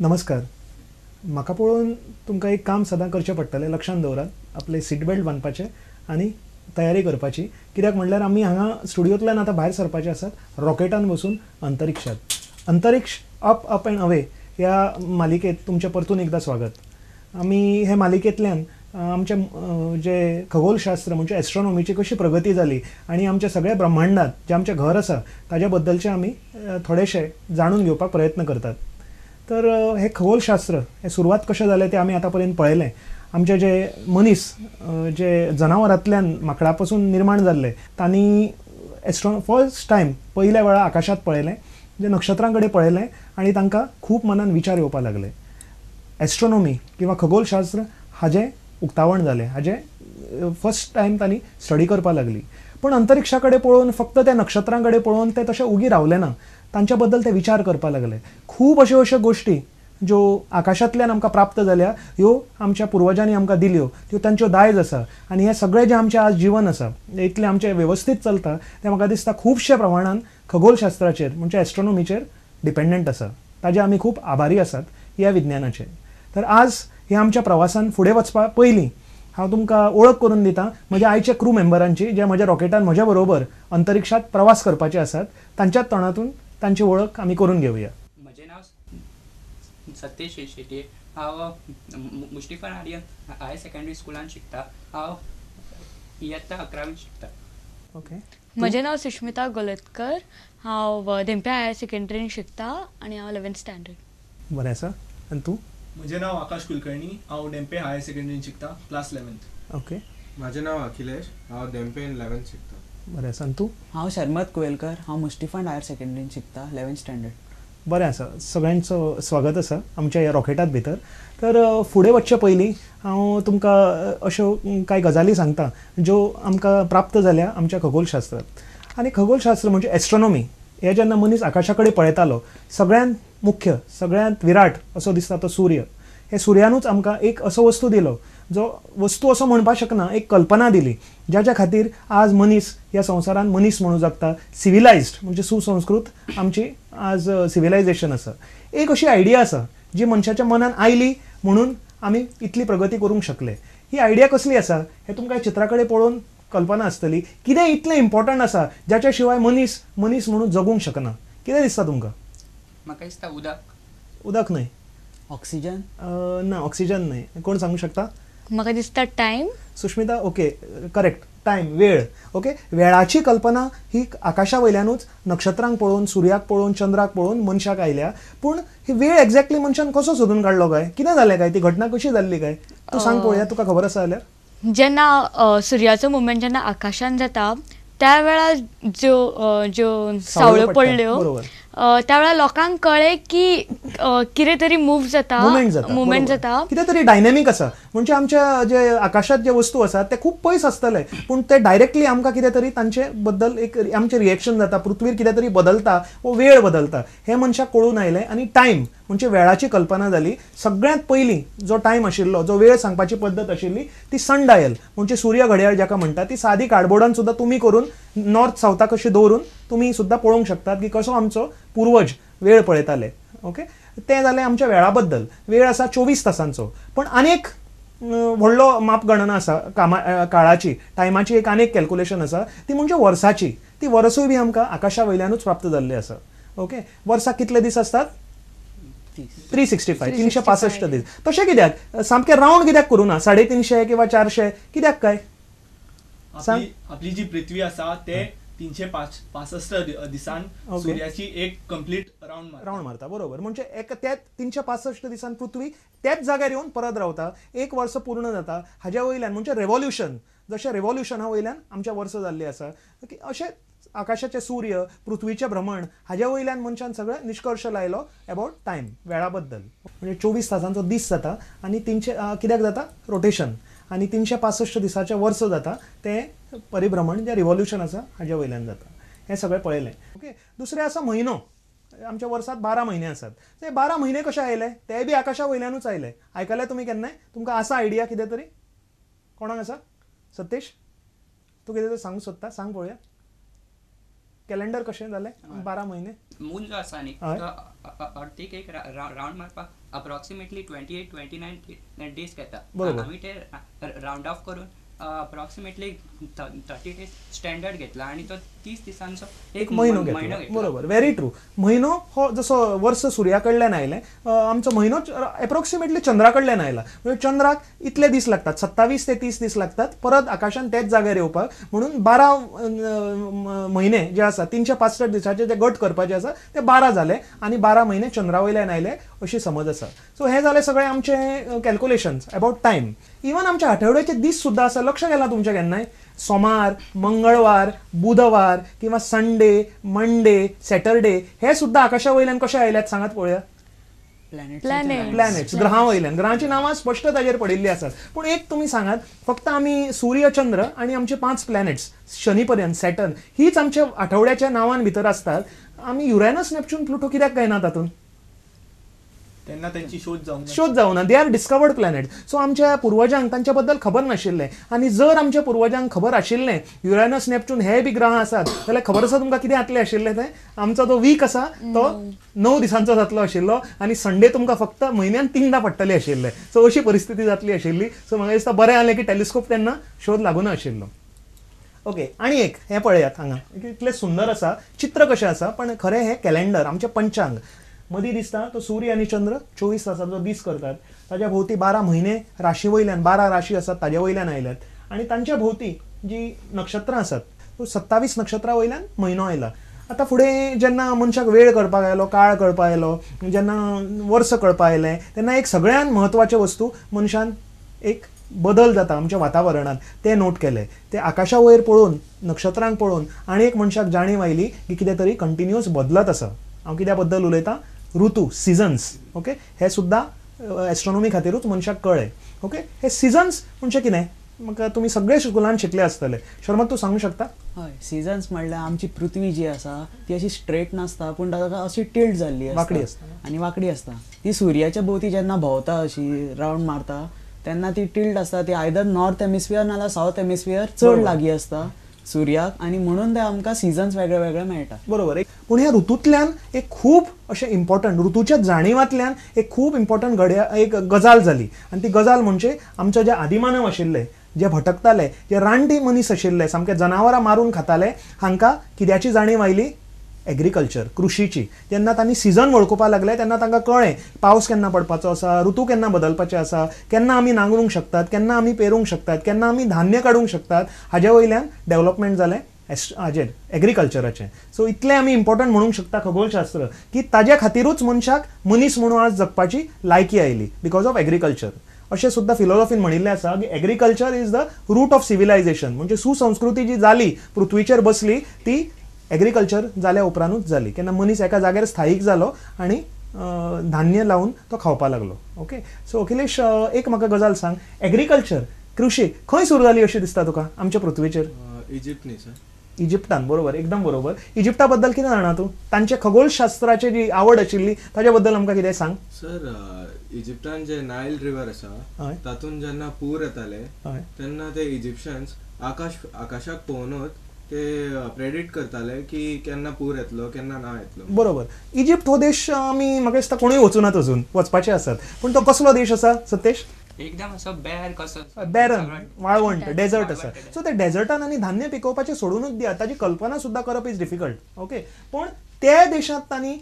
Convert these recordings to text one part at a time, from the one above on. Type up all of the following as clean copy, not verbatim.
नमस्कार. म्हाका पळोवन तुमकां एक काम सदां करचें पडटलें. लक्षांत दवरात, आपले सीट बेल्ट बांदपाचें आनी तयारी करपाची. कित्याक म्हणल्यार आमी हांगा स्टुडियोंतल्यान आतां भायर सरपाचे आसात रॉकेटान बसून अंतरिक्षात. अंतरिक्ष अप अप एंड अवे ह्या मालिकेत तुमचें परतून एकदां स्वागत. आमी हे मालिकेंतल्यान आमचें जे खगोलशास्त्र म्हणजे एस्ट्रॉनॉमीची कशी प्रगती जाली आनी आमच्या सगळ्या ब्रह्मांडात जें आमचें घर आसा ताज्या बद्दलचें आमी थोडेशें जाणून घेवपाक प्रयत्न करतात. तर हे खगोलशास्त्र हे सुरवात कशें जालें तें आमी आतां पर्यंत पळयलें. आमचे जे मनीस जे जनावरांतल्यान माकडां पासून निर्माण जाल्ले तांणी फर्स्ट टायम पयल्या वेळा आकाशांत पळयलें, जे नक्षत्रां कडेन पळयलें आनी तांकां खूब मनान विचार येवपाक लागले. एस्ट्रॉनॉमी किंवा खगोलशास्त्र हाजें उक्तावण जालें, हाजें फर्स्ट टायम तांणी स्टडी करपाक लागली. पण अंतरिक्षा कडेन पळोवन फक्त त्या नक्षत्रां कडेन पळोवन ते तशें उगी रावले ना, तांच्या बद्दल ते विचार करपाक लागले. खूब अश्यो गोश्टी ज्यो आकाशांतल्यान आमकां प्राप्त जाल्या ह्यो आमच्या पुर्वजांनी आमकां दिल्यो, त्यो तांच्यो दायज आसा. आनी हें सगळें जें आमचें आज जीवन आसा इतलें आमचें वेवस्थीत चलता तें म्हाका दिसता खुबशे प्रमाणान खगोलशास्त्राचेर म्हणजे एस्ट्रॉनॉमीचेर डिपेंडंट आसा. ताजे आमी खूब आभारी आसात ह्या विज्ञानाचे. तर आज ह्या आमच्या प्रवासान फुडें वचपा पयलीं हांव तुमकां वळख करून दितां म्हज्या आयचे क्रू मेंबरांची, जे म्हज्या रॉकेटान म्हज्या बरोबर अंतरिक्षात प्रवास करपाचे आसात. तांच्याच तोंडातून तांची वळख आमी करून घेवया. म्हजें नांव सतीश शेट्ये. हांव मुश्टीफर आर्यन हायर सेकंडरी स्कुलान शिकता. हांव इयत्ता 11वीत शिकता. ओके. म्हजें नांव सुष्मिता गोलतकर. हांव धेंपे हायर सेकंडरीन शिकता आनी हांव 11th स्टँडर्ड. बरें आसा. आनी तूं? म्हजें नांव आकाश कुलकर्णी. हांव धेंपे हायर सेकंडरीन शिकता, क्लास 11th. ओके. म्हजें नांव अखिलेश. हांव धेंपे 11th शिकता. बरें आसा. आनी तूं? हांव शर्मत कुवेलकर. हांव मुश्टीफंड हायर सेकंडरीन शिकता, 11th स्टँडर्ड. बरें आसा. सगळ्यांचो स्वागत आसा आमच्या ह्या रॉकेटांत भितर. तर फुडें वचचे पयलीं हांव तुमकां अश्यो कांय गजाली सांगता ज्यो आमकां प्राप्त जाल्या आमच्या खगोलशास्त्रांत. आनी खगोलशास्त्र म्हणजे एस्ट्रॉनॉमी हे जेन्ना मनीस आकाशा कडेन पळयतालो, सगळ्यांत मुख्य, सगळ्यांत विराट असो दिसता तो सूर्य. हे सुर्यानूच आमकां एक असो वस्तू दिलो, जो वस्तू असो म्हणपाक शकना, एक कल्पना दिली, ज्याच्या खातीर आज मनीस ह्या संवसारान मनीस म्हणून जगता. सिविलायज्ड म्हणजे सुसंस्कृत आमची आज सिविलायझेशन आसा. एक अशी आयडिया आसा जी मनशाच्या मनान आयली म्हणून आमी इतली प्रगती करूंक शकले. ही आयडिया कसली आसा हें तुमकां चित्रा कडेन पळोवन कल्पना आसतली. कितें इतलें इम्पॉर्टंट आसा ज्याच्या शिवाय मनीस म्हणून जगूंक शकना? कितें दिसता तुमकां? म्हाका दिसता उदक. उदक न्हय. ऑक्सिजन? ना, ऑक्सिजन न्हय. कोण सांगूंक शकता? म्हाका दिसता time. Sushmita, okay, correct. Time, वेळ. ओके. वेळाची कल्पना ही आकाशा वयल्यानूच नक्षत्रांक पळोवन, सुर्याक पळोवन, चंद्राक पळोवन मनशाक आयल्या. पूण ही वेळ एक्झॅक्टली मनशान कसो सोदून काडलो काय? कितें जालें काय? ती घटना कशी जाल्ली काय? तूं सांग पळोवया, तुका खबर आसा जाल्यार. जेन्ना सुर्याचो मुवमेंट जेन्ना आकाशान जाता त्या वेळार ज्यो सावळ्यो पडल्यो त्या वेळार लोकांक कळ्ळें की कितें तरी मूव जाता, मुवमेंट जाता, कितें तरी डायनॅमीक आसा. म्हणजे आमच्या जे आकाशात जे वस्तू आसात ते खूब पयस आसतले, पूण ते डायरेक्टली आमकां कितें तरी तांचे बद्दल एक आमचें रिएक्शन जाता. पृथ्वीर कितें तरी बदलता वो वेळ बदलता हें मनशाक कळून आयलें. आनी टायम म्हणजे वेळाची कल्पना जाली. सगळ्यांत पयलीं जो टायम आशिल्लो, जो वेळ सांगपाची पद्दत आशिल्ली ती सनडायल म्हणजे सूर्य घड्याळ जाका म्हणटा. ती सादी कार्डबोर्डान सुद्दां तुमी करून नॉर्थ सावथाक अशी दवरून तुमी सुद्दां पळोवंक शकतात की कसो आमचो पुर्वज वेळ पळयताले. ओके. तें जालें आमच्या वेळा बद्दल. वेळ आसा 24 तासांचो. पण आनीक व्हडलो मापगणना आसा काळाची, टायमाची एक आनीक कॅल्क्युलेशन आसा, ती म्हणजे वर्साची. ती वर्सूय बी आमकां आकाशा वयल्यानूच प्राप्त जाल्ली आसा. ओके. वर्साक कितले दीस असतात? 365, 365 दीस. तशें कित्याक? सामकें रावंड कित्याक करूं ना? 350 किंवा 400 कित्याक काय? आपली जी पृथ्वी आसा ते 365 दिसान सूर्याची एक कंप्लीट राउंड मारता. बरोबर. म्हणजे त्या 365 दिसान पृथ्वी त्याच जाग्यार येवन परत रावता. एक वर्स पूर्ण जाता. हाज्या वयल्यान म्हणजे रेव्होल्युशन, जशें रेव्होल्युशना वयल्यान आमच्या वर्स जाल्ली आसा, अशें आकाशाचे सूर्य, पृथ्वीचें भ्रमण हाज्या वयल्यान मनशान सगळें निश्कर्श लायलो अबावट टायम, वेळा बद्दल. म्हणजे 24 तासांचो दीस जाता आनी 300 कित्याक जाता? रोटेशन. आनी 365 दिसाचें वर्स जाता तें परिभ्रमण जें रिव्होल्युशन आसा हाज्या वयल्यान जाता. हें सगळें पळयलें. ओके. दुसरें आसा म्हयनो. आमच्या वर्सांत 12 म्हयने आसात. ते 12 म्हयने कशे आयले? ते बी आकाशा वयल्यानूच आयले. आयकले तुमी केन्नाय? तुमकां आसा आयडिया कितें तरी? कोणाक आसा? सतीश, तूं कितें तरी सांगूंक सोदता? सांग पळोवया. कॅलेंडर कशें जालें 12 म्हयने मून जो आसा न्ही हय. तो अर्थीक एक रावंड मारपाक अप्रॉक्सिमेटली 28-29 डेज घेता बरोबर. आमी ते रावंड ऑफ करून अप्रॉक्सिमेटली 30 डेज स्टँडर्ड घेतला आणि तो 30 दिसांचो एक म्हयनो घेतलो बरोबर व्हेरी ट्रू म्हयनो हो जसो वर्स सुर्या कडल्यान आयलें आमचो म्हयनो एप्रोक्सिमेटली चंद्रा कडल्यान आयला म्हणजे चंद्राक इतले दीस लागतात 27 ते 30 दीस लागतात परत आकाशान तेच जाग्यार येवपाक म्हणून 12 म्हयने जे आसा 365 दिसाचे जे गट करपाचे आसा ते 12 जाले आनी 12 म्हयने चंद्रा वयल्यान आयले अशी समज आसा सो हे जाले सगळे आमचे कॅल्क्युलेशन्स अबाउट टायम इवन आमच्या आठवड्याचे दीस सुद्धा आसा लक्ष गेला तुमच्या केन्नाय सोमार मंगळवार बुधवार किंवा संडे मंडे सॅटरडे हे सुद्धा आकाशा वयल्यान कशे आयल्यात सांगात पळोवया प्लॅनेट्स ग्रहां वयल्यान ग्रहांची नांवां स्पश्ट ताजेर पडिल्लीं आसात पूण एक तुमी सांगात फक्त आमी सूर्य चंद्र आनी आमचे 5 प्लॅनेट्स शनी पर्यंत सॅटर्न हीच आमच्या आठवड्याच्या नांवान भितर असतात आमी युरेनस नेपच्यून प्लुटो कित्याक काय ना तातूंत तेन्ना त्यांची शोध जावना they are discovered planet so आमच्या पुर्वजांक तांच्या बद्दल खबर नाशिल्लें आनी जर आमच्या पुर्वजांक खबर आशिल्लें युरेनस नेपच्यून हे बी ग्रह आसात जाल्यार खबर आसा तुमकां कितें जातलें आशिल्लें तें आमचो तो वीक आसा तो 9 दिसांचो जातलो आशिल्लो आनी संडे तुमकां फक्त म्हयन्यान 3दां पडटले आशिल्ले सो अशी परिस्थिती जातली आशिल्ली सो म्हाका दिसता बरें जालें की टेलिस्कोप तेन्ना शोध लागून आशिल्लो ओके आणि एक हे पळयात हांगा इतलें सुंदर आसा चित्र कशें आसा पण खरें हें कॅलेंडर आमचें पंचांग मदीं दिसता तो सूर्य आनी चंद्र 24 तासाचो दीस करतात ताच्या भोवती 12 म्हयने राशी वयल्यान 12 राशी आसात ताज्या वयल्यान आयल्यात आनी तांच्या भोवती जी नक्षत्रां आसात तो 27 नक्षत्रां वयल्यान म्हयनो आयला आतां फुडें जेन्ना मनशाक वेळ कळपाक आयलो काळ कळपाक आयलो जेन्ना वर्स कळपाक आयलें तेन्ना एक सगळ्यान म्हत्वाचे वस्तू मनशान एक बदल जाता आमच्या वातावरणात ते नोट केले ते आकाशा वयर पळोवन नक्षत्रांक पळोवन आनी एक मनशाक जाणीव आयली की कितें तरी कंटिन्युअस बदलत आसा हांव कित्या बद्दल उलयतां ऋतू सिजन्स ओके हे सुद्धा एस्ट्रॉनॉमी खातीरूच मनशाक कळ्ळें ओके हे सिजन्स म्हणजे कितें म्हाका तुमी सगळे स्कुलान शिकले आसतले शर्मा तूं सांगूंक शकता हय सिजन्स म्हणल्यार आमची पृथ्वी जी आसा ती अशी स्ट्रेट नासता पूण ताका अशी टिल्ट जाल्ली वांकडी आसता. आनी वांकडी आसता ती सुर्याच्या भोवती जेन्ना भोंवता अशी रावंड मारता तेन्ना ती टिल्ट आसता ती आयदर नॉर्थ हेमिस्फियर नाल्यार सावथ हेमिस्फियर चड लागीं असता सुर्याक आनी म्हणून ते आमकां सिजन्स वेगळे वेगळे मेळटा बरोबर पूण ह्या ऋतूंतल्यान एक खूब अशें इम्पॉर्टंट ऋतूच्या जाणीवांतल्यान एक खूब इम्पॉर्टंट एक गजाल जाली आनी ती गजाल म्हणजे आमचे जे आदिमानव आशिल्ले जे भटकताले जे रानटी मनीस आशिल्ले सामके जनावरां मारून खाताले हांकां कित्याची जाणीव आयली एग्रीकल्चर कृशीची जेन्ना तांणी सिजन वळखुपाक लागले तेन्ना तांकां कळ्ळें पावस केन्ना पडपाचो आसा ऋतू केन्ना बदलपाचे आसा केन्ना आमी नांगरूंक शकतात केन्ना आमी पेरूंक शकतात केन्ना आमी धान्य काडूंक शकतात हाज्या वयल्यान डेव्हलपमेंट जालें हाजेर एग्रीकल्चराचें सो इतलें आमी इम्पॉर्टंट म्हणूंक शकता खगोलशास्त्र की ताज्या खातीरूच मनशाक मनीस म्हणून आज जगपाची लायकी आयली बिकॉज ऑफ एग्रीकल्चर अशें सुद्धा फिलॉसॉफीन म्हणिल्लें आसा की agriculture is the root of civilization म्हणजे सुसंस्कृती जी जाली पृथ्वीचेर बसली ती एग्रीकल्चर जाल्या उपरांतूच जाली केन्ना मनीस एका जाग्यार स्थायीक जालो आनी धान्य लावन तो खावपाक लागलो ओके सो अखिलेश एक म्हाका गजाल सांग एग्रीकल्चर कृशी खंय सुरू जाली अशें दिसता तुका आमच्या पृथ्वीचेर इजिप्त न्ही सर इजिप्तान बरोबर एकदम बरोबर इजिप्ता बद्दल कितें जाणा तूं तांचे खगोलशास्त्राची जी आवड आशिल्ली ताच्या बद्दल आमकां कितें सांग सर इजिप्तान जे नायल रिवर आसा तातून जेन्ना पूर येताले तेन्ना ते इजिप्शियन्स आकाशाक पळोवनूच ते प्रेडिक्ट करताले की केन्ना पूर येतलो केन्ना ना येतलो बरोबर इजिप्त हो देश आमी म्हाका दिसता कोणूय वचूनात अजून वचपाचे आसात पूण तो कसलो देश आसा सतेश एकदम असो बेर कसो बॅरन वाळवंट डेझर्ट आसा सो ते डेझर्टान आनी धान्य पिकोवपाचें सोडूनच दियात ताची कल्पना सुद्धा करप इज डिफिकल्ट ओके पण त्या देशांत तांणी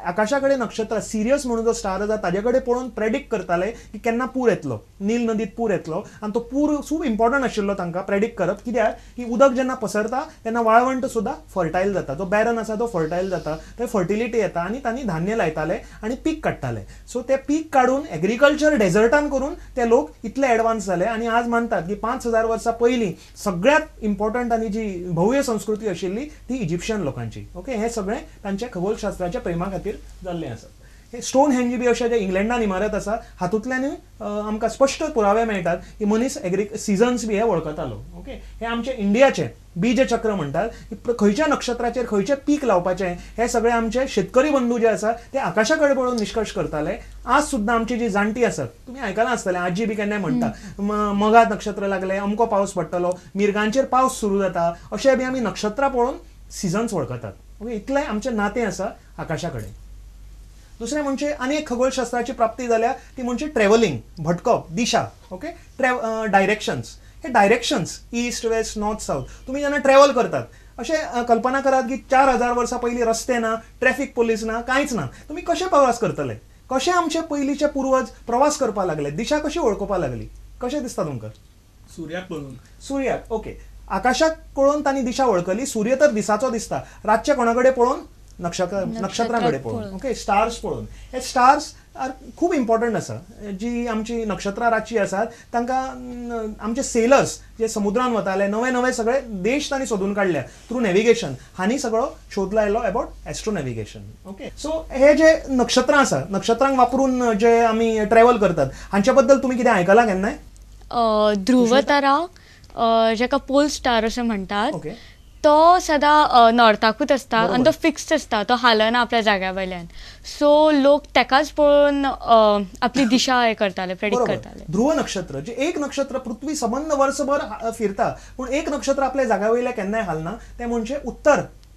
आकाशा कडेन नक्षत्र सिरियस म्हणून जो स्टार आसा ताजे कडेन पळोवन प्रेडिक्ट करताले की केन्ना पूर येतलो नील नदीत पूर येतलो आनी तो पूर खूब इम्पॉर्टंट आशिल्लो तांकां प्रेडिक्ट करप कित्याक की उदक जेन्ना पसरता तेन्ना वाळवंट सुद्धा फर्टायल जाता जो बॅरन आसा तो फर्टायल जाता थंय फर्टिलिटी येता आनी तांणी धान्य लायताले आनी पीक काडटाले सो ते पीक काडून एग्रीकल्चर डेझर्टान करून ते लोक इतले एडवान्स जाले आनी आज मानतात की 5000 वर्सां पयलीं सगळ्यात इम्पॉर्टंट आनी जी भव्य संस्कृती आशिल्ली ती इजिप्शियन लोकांची ओके हे सगळें तांच्या खगोलशास्त्राच्या प्रेमा खातीर जाल्लें आसा हे स्टोन हेंज बी अशें जे इंग्लंडान इमारत आसा हातूंतल्यानूय आमकां स्पश्ट पुरावे मेळटात की मनीस सिजन्स बी हे वळखतालो ओके हे आमचे इंडियाचे बीज चक्र म्हणटात की खंयच्या नक्षत्राचेर खंयचें पीक लावपाचें हे सगळे आमचे शेतकरी बंधू जे आसा ते आकाशा कडेन पळोवन निश्कर्श करताले आज सुद्दां आमची जी जाणटी आसात तुमी आयकलां आसतलें आजी बी केन्नाय म्हणटा मगात नक्षत्र लागले अमको पावस पडटलो मिरगांचेर पावस सुरू जाता अशें बी आमी नक्षत्रां पळोवन सिजन्स वळखतात. ओके, इतलें आमचें नातें आसा आकाशा कडेन. दुसरें म्हणजे आनी एक खगोलशास्त्राची प्राप्ती जाल्या ती म्हणजे ट्रॅव्हलिंग, भटकप, दिशा. Okay, directions. हे directions east west north south तुम्ही जेन्ना ट्रॅव्हल करतात अशें कल्पना करात की 4000 वर्सां पयलीं रस्ते ना, ट्रॅफिक पोलीस ना, कांयच ना. तुमी कशे प्रवास करतले? कशे आमचे पयलींचे पूर्वज प्रवास करपाक लागले, दिशा कशी वळखुपाक लागली? कशें दिसता तुमकां? सुर्याक पळोवन. सुर्याक. ओके, आकाशाक पळोवन तांणी दिशा वळखली. सूर्य तर दिसाचो दिसता, रातचे कोणा कडेन पळोवन? नक्षत्रांकडे पळोवन. ओके, स्टार्स पळोवन. हे स्टार्स आर खूब इम्पॉर्टंट आसा. जी आमची नक्षत्रां रातची आसात तांकां आमचे सेलर्स जे समुद्रान वताले, नवे नवे सगळे देश तांणी सोदून काडल्या थ्रू नॅव्हिगेशन. हांणी सगळो शोध लायलो about astro navigation. Okay, so हे जे नक्षत्रां आसा, नक्षत्रांक वापरून जे आमी ट्रॅव्हल करतात हांच्या बद्दल तुमी कितें आयकलां केन्नाय? ध्रुव तारा, जाका पोल स्टार अशें म्हणटात, ओके, तो सदां नॉर्थाकूच आसता आनी तो फिक्स्ड आसता, तो हालना आपल्या जाग्या वयल्यान. सो लोक तेकाच पळोवन आपली दिशा हे करताले, प्रेडिक्ट करताले. ध्रुव नक्षत्र जे एक नक्षत्र पृथ्वी सबंद वर्सभर फिरता पूण एक नक्षत्र आपल्या जाग्या वयल्या केन्नाय हालना, तें म्हणजे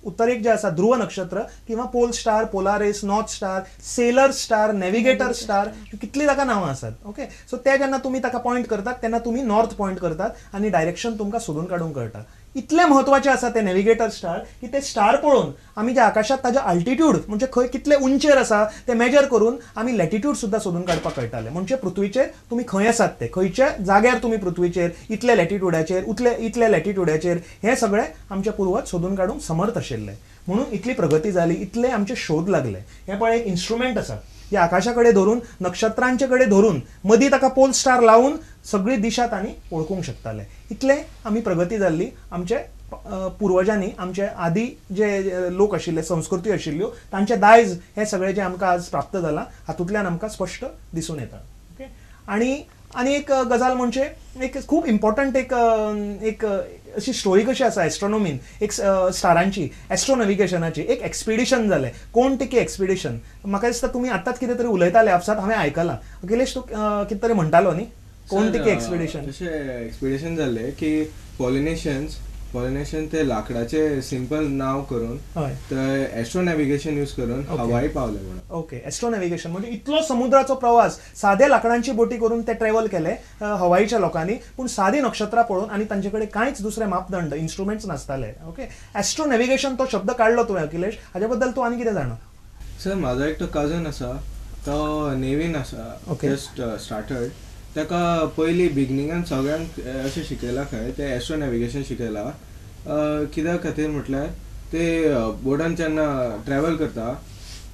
उत्तरेक जे आसा ध्रुव नक्षत्र किंवा pole star, Polaris, north star, sailor star, navigator star, कितली ताका नांवां आसात. ओके, सो ते जेन्ना तुमी ताका पॉयंट करतात तेन्ना तुमी नॉर्थ पॉयंट करतात आनी डायरेक्शन तुमकां सोदून काडूंक कळटा. इतले म्हत्वाचे आसा ते नॅव्हिगेटर स्टार की ते स्टार पळोवन आमी जे आकाशात ताजे अल्टिट्यूड म्हणजे खंय कितले उंचेर आसा ते मेजर करून आमी लॅटिट्यूड सुद्दां सोदून काडपाक कळटाले. म्हणजे पृथ्वीचेर तुमी खंय आसात ते, खंयच्या जाग्यार तुमी पृथ्वीचेर इतल्या लॅटिट्यूडाचेर इतल्या लॅटिट्यूडाचेर हे सगळे आमचे पूर्वज सोदून काडूंक समर्थ आशिल्ले. म्हणून इतली प्रगती जाली, इतले आमचे शोध लागले. हे पळय एक इन्स्ट्रुमेंट आसा जे आकाशा कडेन धरून, नक्षत्रांचे कडेन धरून मदीं ताका पोल स्टार लावून सगळी दिशा तांणी ओळखूंक शकताले. इतले आमी प्रगती जाल्ली. आमचे पुर्वजांनी, आमचे आदी जे लोक आशिल्ले, संस्कृती आशिल्ल्यो, तांचे दायज हे सगळे जे आमकां आज प्राप्त जाला हातूंतल्यान आमकां स्पश्ट दिसून येता. ओके, आनी एक गजाल म्हणजे एक खूब इम्पॉर्टंट एक अशी स्टोरी कशी आसा एस्ट्रॉनॉमीन, एक स्टारांची, एस्ट्रो नॅव्हिगेशनाची एक एक्सपिडिशन जालें, कोणटिकी एक्सपिडिशन. म्हाका दिसता तुमी आतांच कितें तरी उलयताले आपसात, हांवें आयकलां. अखिलेश, तूं कितें तरी म्हणटालो न्ही, कोणटिकी एक्सपिडिशन? अशें एक्सपिडिशन जाल्लें की पॉलिनेशन ते लाकडाचे सिंपल नाव करून ते एस्ट्रो नॅव्हिगेशन यूज करून हवाई पावले म्हणून. ओके, एस्ट्रो नॅव्हिगेशन म्हणजे इतलो समुद्राचो प्रवास सादे लाकडांची बोटी करून ते ट्रॅव्हल केले हवाईच्या लोकांनी, पूण सादी नक्षत्रां पळोवन आनी तांचे कडेन कांयच दुसरे मापदंड, इन्स्ट्रुमेंट्स नासताले. ओके, एस्ट्रो नॅव्हिगेशन तो शब्द काडलो तुवें अखिलेश, हाच्या बद्दल तूं आनी कितें जाणा? सर, म्हाजो एकटो कजन आसा, तो नेवीन आसा, जस्ट स्टार्टड. ताका पयलीं बिगनिंगान सगळ्यांक अशें शिकयलां खंय ते एस्ट्रो नॅव्हिगेशन शिकयलां. कित्याक खातीर म्हटल्यार ते बोर्डान जेन्ना ट्रॅव्हल करता,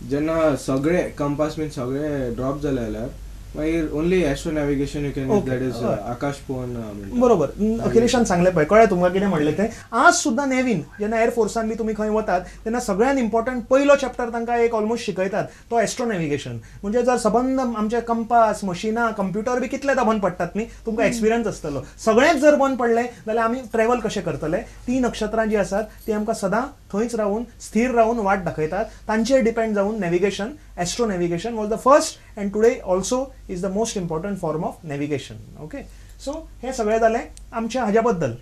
जेन्ना सगळे कंपास बीन सगळे ड्रॉप जाले जाल्यार मागीर only astro navigation you can use, that is आकाश पळोवन. बरोबर, अखिलेशान सांगलें पळय, कळ्ळें तुमकां कितें म्हणलें तें. आज सुद्दां नेवीन जेन्ना एअरफोर्सान बी तुमी खंय वतात तेन्ना सगळ्यान इम्पॉर्टंट पयलो चॅप्टर तांकां एक ऑलमोस्ट शिकयतात तो एस्ट्रो नॅव्हिगेशन. म्हणजे जर सबंद आमचे कंपास, मशिनां, कंप्युटर बी कितले बंद पडटात न्ही, तुमकां एक्सपिरियन्स आसतलो. सगळेंच जर बंद पडलें जाल्यार आमी ट्रॅव्हल कशें करतले? ती नक्षत्रां जी आसात ती आमकां सदां थंयच रावून, स्थिर रावून वाट दाखयतात. तांचेर डिपेंड जावन navigation, astro navigation was the first and today also is the most important form of navigation. Okay, so हे सगळें जालें आमच्या हाज्या बद्दल,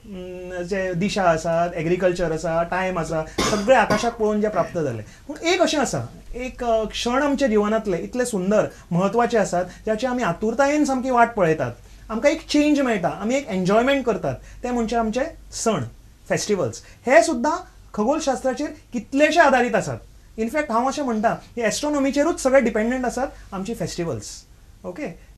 जे दिशा आसात, एग्रीकल्चर आसा, टायम आसा, सगळे आकाशाक पळोवन जे प्राप्त जाले. पूण एक अशें आसा, एक क्षण आमच्या जिवनांतले इतले सुंदर, म्हत्वाचे आसात, ज्याची आमी आतुरतायेन सामकी वाट पळयतात. आमकां एक चेंज मेळटा, आमी एक एन्जॉयमेंट करतात, ते म्हणजे आमचे सण, फेस्टिवल्स. हे सुद्दां खगोलशास्त्राचेर कितलेशे आदारीत आसात. इनफॅक्ट हांव अशें म्हणटा की एस्ट्रॉनॉमीचेरूच सगळे डिपेंडंट आसात आमची फेस्टिवल्स. ओके,